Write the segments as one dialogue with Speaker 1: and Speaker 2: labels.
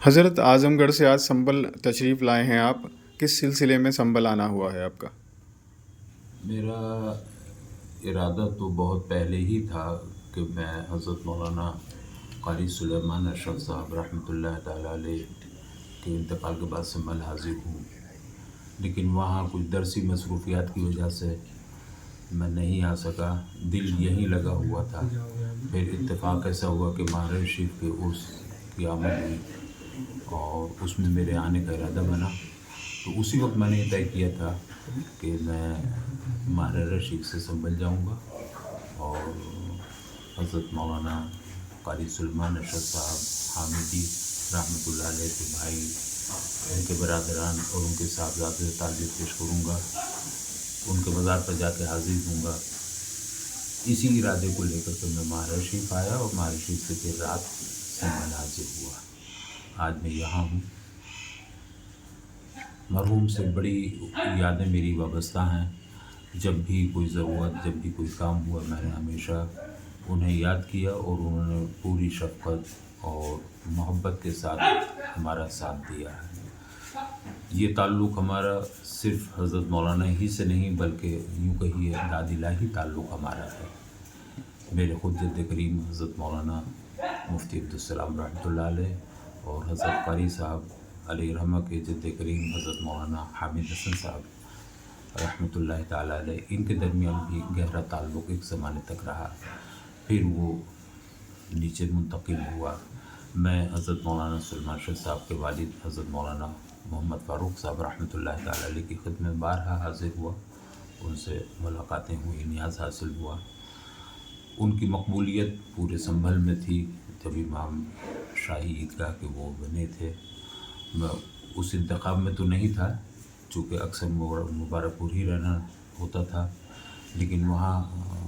Speaker 1: حضرت اعظم گڑھ سے آج سنبھل تشریف لائے ہیں آپ، کس سلسلے میں سنبھل آنا ہوا ہے آپ کا؟
Speaker 2: میرا ارادہ تو بہت پہلے ہی تھا کہ میں حضرت مولانا قاری سلیمان اشرف صاحب رحمۃ اللہ تعالیٰ علیہ کے انتقال کے بعد سنبھل حاضر ہوں، لیکن وہاں کچھ درسی مصروفیات کی وجہ سے میں نہیں آ سکا۔ دل یہیں لگا ہوا تھا۔ پھر اتفاق ایسا ہوا کہ ماہ شریف کے عرس کی آمد ہوئی اور اس میں میرے آنے کا ارادہ بنا، تو اسی وقت میں نے طے کیا تھا کہ میں ماہ شریف سے سنبھل جاؤں گا اور حضرت مولانا قاری سلیمان اشرف صاحب حامدی رحمۃ اللہ علیہ کے بھائی، ان کے برادران اور ان کے صاحبزادے سے تعزیت پیش کروں گا، ان کے مزار پر جا کے حاضر ہوں گا۔ اسی ارادے کو لے کر کے میں ماہ شریف آیا اور ماہ شریف سے پھر رات سنبھل حاضر ہوا۔ آج میں یہاں ہوں۔ مرحوم سے بڑی یادیں میری وابستہ ہیں۔ جب بھی کوئی ضرورت، جب بھی کوئی کام ہوا، میں نے ہمیشہ انہیں یاد کیا اور انہوں نے پوری شفقت اور محبت کے ساتھ ہمارا ساتھ دیا ہے۔ یہ تعلق ہمارا صرف حضرت مولانا ہی سے نہیں بلکہ یوں کہیے داد الہی تعلق ہمارا ہے۔ میرے خود جد کریم حضرت مولانا مفتی عبدالسلام رحمۃ اللہ علیہ اور حضرت قاری صاحب علیہ رحمہ کے جد کریم حضرت مولانا حامد حسن صاحب رحمۃ اللہ تعالیٰ علیہ، ان کے درمیان بھی گہرا تعلق ایک زمانے تک رہا، پھر وہ نیچے منتقل ہوا۔ میں حضرت مولانا سلیمان شاہ صاحب کے والد حضرت مولانا محمد فاروق صاحب رحمۃ اللہ تعالیٰ علیہ کی خدمت بارہا حاضر ہوا، ان سے ملاقاتیں ہوئی، نیاز حاصل ہوا۔ ان کی مقبولیت پورے سنبھل میں تھی جب امام شاہی عیدگاہ کے وہ بنے تھے۔ میں اس انتخاب میں تو نہیں تھا، چونکہ اکثر مبارک پور ہی رہنا ہوتا تھا، لیکن وہاں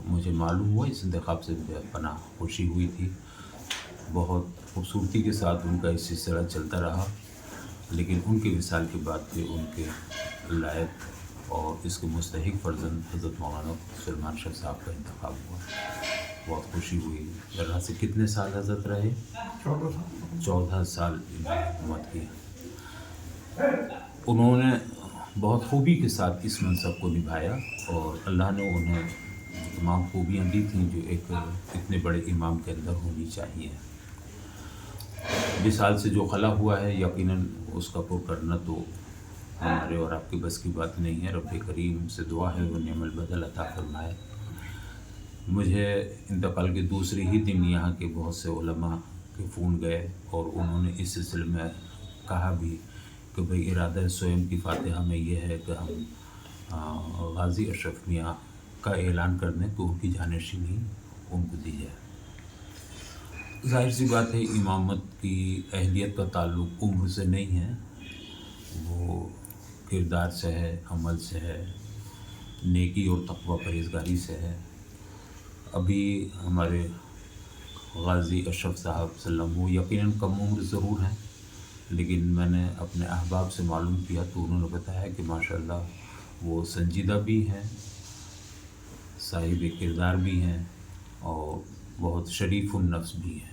Speaker 2: مجھے معلوم ہوا اس انتخاب سے بے پناہ خوشی ہوئی تھی۔ بہت خوبصورتی کے ساتھ ان کا اس سلسلہ چلتا رہا، لیکن ان کے وصال کے بعد پھر ان کے لائق اور اس کے مستحق فرزند حضرت مولانا سلیمان شاہ صاحب کا انتخاب ہوا۔ بہت خوشی ہوئی۔ ذرا سے کتنے سال حضرت رہے؟ 14 سال حکومت کی۔ انہوں نے بہت خوبی کے ساتھ اس منصب کو نبھایا اور اللہ نے انہیں تمام خوبیاں دی تھیں جو ایک اتنے بڑے امام کے اندر ہونی چاہیے۔ وصال سے جو خلا ہوا ہے یقیناً اس کا پر کرنا تو ہمارے اور آپ کے بس کی بات نہیں ہے۔ رب کریم سے دعا ہے وہ نعم البدل عطا فرمائے۔ مجھے انتقال کے دوسرے ہی دن یہاں کے بہت سے علماء کے فون گئے اور انہوں نے اس سلسلے میں کہا بھی کہ بھئی ارادہ سوئم کی فاتحہ میں یہ ہے کہ ہم غازی اشرف میاں کا اعلان کر دیں تو ان کی جانشینی ان کو دی جائے۔ ظاہر سی بات ہے امامت کی اہلیت کا تعلق عمر سے نہیں ہے، وہ کردار سے ہے، عمل سے ہے، نیکی اور تقوی پرہیزگاری سے ہے۔ ابھی ہمارے غازی اشرف صاحب سلم وہ یقیناً کم عمر ضرور ہیں، لیکن میں نے اپنے احباب سے معلوم کیا تو انہوں نے بتایا کہ ماشاءاللہ وہ سنجیدہ بھی ہیں، صاحب کردار بھی ہیں اور بہت شریف النفس بھی ہیں۔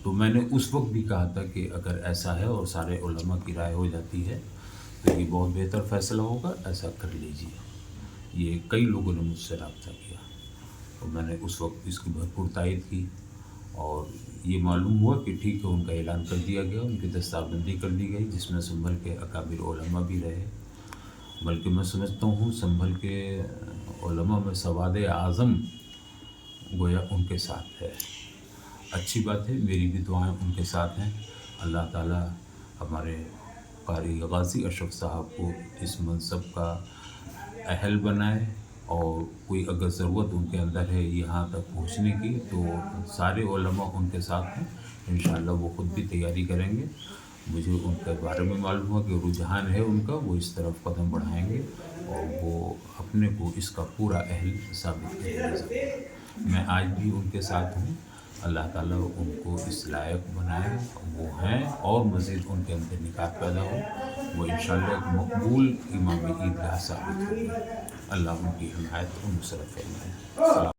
Speaker 2: تو میں نے اس وقت بھی کہا تھا کہ اگر ایسا ہے اور سارے علماء کی رائے ہو جاتی ہے تو یہ بہت بہتر فیصلہ ہوگا، ایسا کر لیجیے۔ یہ کئی لوگوں نے مجھ سے رابطہ کیا اور میں نے اس وقت اس کی بھرپور تائید کی اور یہ معلوم ہوا کہ ٹھیک ہے ان کا اعلان کر دیا گیا، ان کی دستاربندی کر دی گئی، جس میں سنبھل کے اکابر علماء بھی رہے۔ بلکہ میں سمجھتا ہوں سنبھل کے علماء میں سواد اعظم گویا ان کے ساتھ ہے۔ اچھی بات ہے، میری بھی دعائیں ان کے ساتھ ہیں۔ اللہ تعالیٰ ہمارے قاری غازی اشرف صاحب کو اس منصب کا اہل بنائے اور کوئی اگر ضرورت ان کے اندر ہے یہاں تک پہنچنے کی تو سارے علماء ان کے ساتھ ہیں، انشاءاللہ وہ خود بھی تیاری کریں گے۔ مجھے ان کے بارے میں معلوم ہوا کہ رجحان ہے ان کا، وہ اس طرف قدم بڑھائیں گے اور وہ اپنے کو اس کا پورا اہل ثابت کریں گے۔ میں آج بھی ان کے ساتھ ہوں۔ اللہ تعالیٰ ان کو اس لائق بنائے، وہ ہیں اور مزید ان کے اندر نکات پیدا ہو، وہ انشاءاللہ ایک مقبول امام عیدگاہ ثابت ہوگی۔ اللہ ان کی حمایت و نصرت فرمائے۔